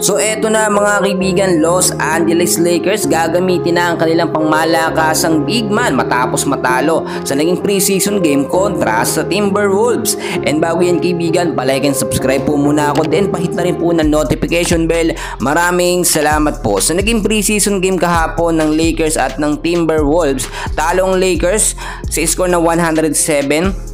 So eto na mga kaibigan, Los Angeles Lakers gagamitin na ang kanilang pangmalakasang big man matapos matalo sa naging preseason game kontra sa Timberwolves. And bago yan kaibigan, palike and subscribe po muna ako, then pahit na rin po ng notification bell. Maraming salamat po. Sa naging preseason game kahapon ng Lakers at ng Timberwolves, talong Lakers sa score na 107-124.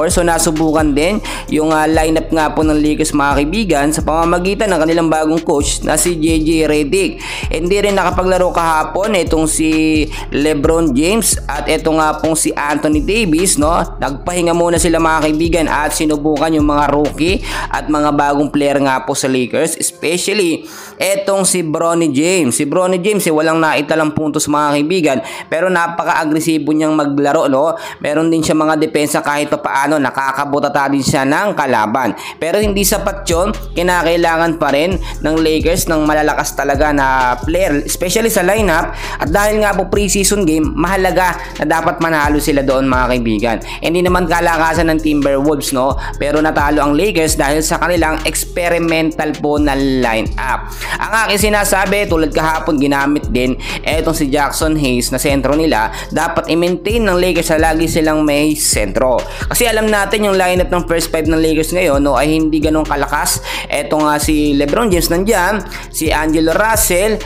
So nasubukan din yung lineup nga po ng Lakers mga kaibigan sa pamamagitan ng kanilang bagong coach na si JJ Redick. Hindi rin nakapaglaro kahapon itong si LeBron James at ito nga pong si Anthony Davis, no? Nagpahinga muna sila mga kaibigan at sinubukan yung mga rookie at mga bagong player nga po sa Lakers, especially etong si Bronny James. Si Bronny James walang naitalang puntos mga kaibigan, pero napaka-agresibo niyang maglaro, no? Meron din siya mga depensa kahit pa paano, nakakabutata din siya ng kalaban. Pero hindi sapat yun, kinakailangan pa rin ng Lakers ng malalakas talaga na player, especially sa lineup. At dahil nga po preseason game, mahalaga na dapat manalo sila doon mga kaibigan. Hindi naman kalakasan ng Timberwolves, no? Pero natalo ang Lakers dahil sa kanilang experimental po na lineup. Ang aking sinasabi, tulad kahapon ginamit din etong si Jackson Hayes na sentro nila. Dapat i-maintain ng Lakers na lagi silang may sentro. Kasi alam natin yung lineup ng first five ng Lakers ngayon, no, ay hindi ganun kalakas. Eto nga si LeBron James nandyan, si Angelo Russell,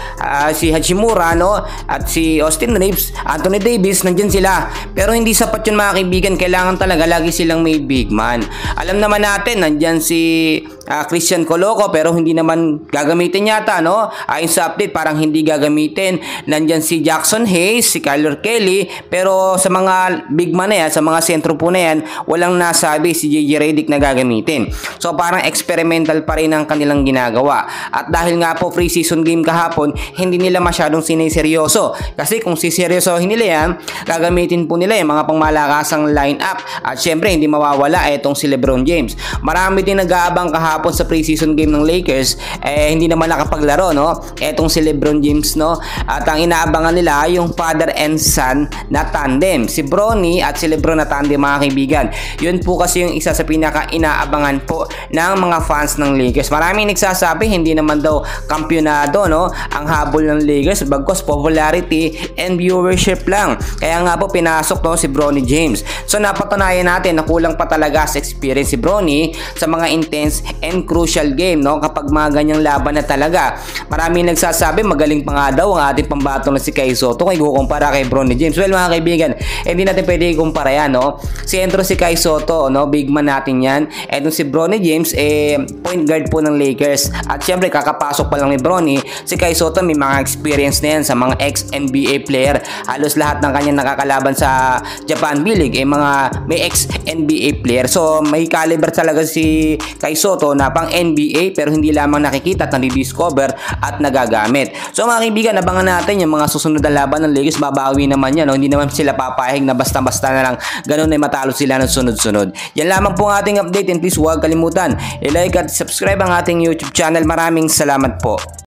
si Hachimura, no, at si Austin Reeves, Anthony Davis, nandyan sila. Pero hindi sapat yun mga kaibigan, kailangan talaga lagi silang may big man. Alam naman natin, nandyan si Christian Coloco, pero hindi naman gagamitin yata, no? Ayon sa update, parang hindi gagamitin. Nandyan si Jackson Hayes, si Kyler Kelly, pero sa mga big man na yan, sa mga sentro po na yan, walang nasabi si JJ Redick na gagamitin. So parang experimental pa rin ang kanilang ginagawa. At dahil nga po preseason game kahapon, hindi nila masyadong siniseryoso. Kasi kung siseryosohin nila yan, gagamitin po nila yung mga pangmalakasang lineup. At syempre, hindi mawawala itong si LeBron James. Marami din nag-aabang kahapon sa preseason game ng Lakers, hindi naman nakapaglaro, no? Etong si LeBron James, no? At ang inaabangan nila yung father and son na tandem, si Bronny at si LeBron na tandem mga kaibigan. Yun po kasi yung isa sa pinaka-inaabangan po ng mga fans ng Lakers. Maraming nagsasabi hindi naman daw kampyonado, no, ang habol ng Lakers, bagkus popularity and viewership lang. Kaya nga po pinasok, no, si Bronny James. So napatunayan natin na kulang pa talaga sa experience si Bronny sa mga intense and crucial game, no, kapag mga ganyang laban na talaga. Maraming nagsasabi magaling pa nga daw ang ating pambato na si Kai Sotto kung ikukumpara kay Bronny James. Well mga kaibigan, hindi natin pwede ikumpara yan, no. Sentro si Kai Sotto, no, big man natin yan. Etong si Bronny James point guard po ng Lakers. At syempre kakapasok pa lang ni Bronny, si Kai Sotto may mga experience na yan sa mga ex-NBA player. Halos lahat ng kanyang nakakalaban sa Japan B-League mga may ex-NBA player. So may caliber talaga si Kai Sotto na pang NBA, pero hindi lamang nakikita at nadi-discover at nagagamit. So mga kaibigan, abangan natin yung mga susunod na laban ng Lakers. Babawi naman yan, no? Hindi naman sila papayag na basta-basta na lang ganun ay matalo sila ng sunod-sunod. Yan lamang po ang ating update, and please huwag kalimutan i-like at subscribe ang ating YouTube channel. Maraming salamat po.